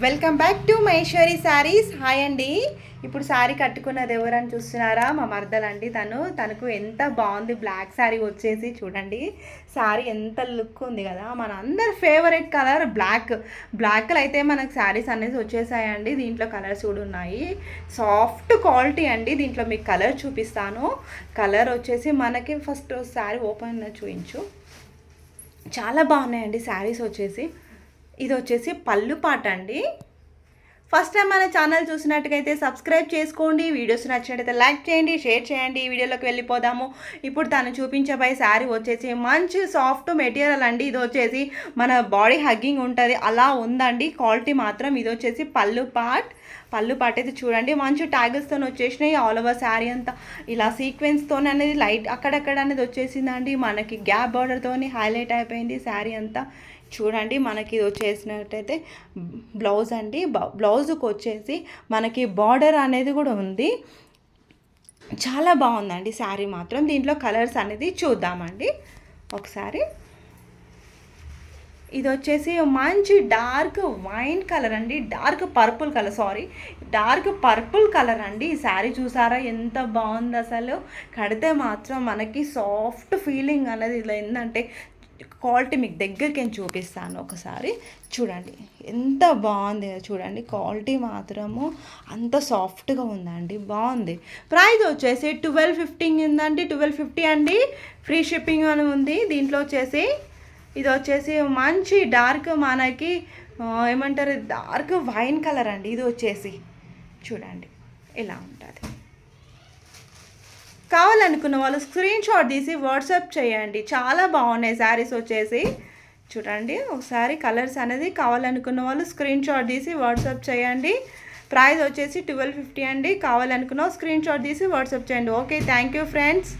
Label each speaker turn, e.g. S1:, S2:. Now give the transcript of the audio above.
S1: Welcome back to Maheshwari saris. Hi అండి. ఇప్పుడు శారీ కట్టుకున్నది ఎవరని చూస్తున్నారా? మా మరదలండి. తనకు ఎంత బాగుంది బ్లాక్ శారీ వచ్చేసి చూడండి. శారీ ఎంత లుక్ ఉంది కదా. మన అందరి ఫేవరెట్ కలర్ బ్లాక్లో అయితే మనకు శారీస్ అనేది వచ్చేసాయండి. దీంట్లో కలర్స్ కూడా ఉన్నాయి. సాఫ్ట్ క్వాలిటీ అండి. దీంట్లో మీకు కలర్ చూపిస్తాను. కలర్ వచ్చేసి మనకి ఫస్ట్ శారీ ఓపెన్ చూపించు. చాలా బాగున్నాయండి శారీస్ వచ్చేసి. ఇది వచ్చేసి పళ్ళు పాట అండి. ఫస్ట్ టైం మన ఛానల్ చూసినట్టుగైతే సబ్స్క్రైబ్ చేసుకోండి. వీడియోస్ నచ్చినట్టయితే లైక్ చేయండి, షేర్ చేయండి. వీడియోలోకి వెళ్ళిపోదాము. ఇప్పుడు తను చూపించబోయే శారీ వచ్చేసి మంచి సాఫ్ట్ మెటీరియల్ అండి. ఇది వచ్చేసి మన బాడీ హగ్గింగ్ ఉంటుంది అలా ఉందండి. క్వాలిటీ మాత్రం ఇది వచ్చేసి పళ్ళు పాట అయితే చూడండి. మంచి ట్యాగిల్స్తో వచ్చేసినాయి. ఆల్ ఓవర్ శారీ అంతా ఇలా సీక్వెన్స్తో అనేది లైట్ అక్కడక్కడ అనేది వచ్చేసిందండి. మనకి గ్యాప్ బార్డర్తో హైలైట్ అయిపోయింది శారీ అంతా. చూడండి, మనకి ఇది వచ్చేసినట్టయితే బ్లౌజ్ అండి. బ్లౌజ్కి వచ్చేసి మనకి బార్డర్ అనేది కూడా ఉంది. చాలా బాగుందండి శారీ మాత్రం. దీంట్లో కలర్స్ అనేది చూద్దామండి ఒకసారి. ఇది వచ్చేసి మంచి డార్క్ వైన్ కలర్ అండి. డార్క్ పర్పుల్ కలర్ అండి. ఈ శారీ చూసారా ఎంత బాగుంది అసలు. కడితే మాత్రం మనకి సాఫ్ట్ ఫీలింగ్ అనేది ఇలా ఏంటంటే క్వాలిటీ మీకు దగ్గరికి నేను చూపిస్తాను ఒకసారి. చూడండి ఎంత బాగుంది చూడండి. క్వాలిటీ మాత్రము అంత సాఫ్ట్గా ఉందండి, బాగుంది. ప్రైస్ వచ్చేసి 1250 ఉందండి. 1250 అండి. ఫ్రీ షిప్పింగ్ అని ఉంది దీంట్లో వచ్చేసి. ఇది వచ్చేసి మంచి డార్క్ మనకి ఏమంటారు డార్క్ వైన్ కలర్ అండి. ఇది వచ్చేసి చూడండి ఇలా ఉంటుంది. కావాలనుకున్న వాళ్ళు స్క్రీన్ షాట్ తీసి వాట్సాప్ చేయండి. చాలా బాగున్నాయి శారీస్ వచ్చేసి. చూడండి ఒకసారి కలర్స్ అనేది కావాలనుకున్న వాళ్ళు స్క్రీన్ షాట్ తీసి వాట్సాప్ చేయండి. ప్రైస్ వచ్చేసి 1250 అండి. కావాలనుకున్న స్క్రీన్ షాట్ తీసి వాట్సాప్ చేయండి. Okay, thank you friends.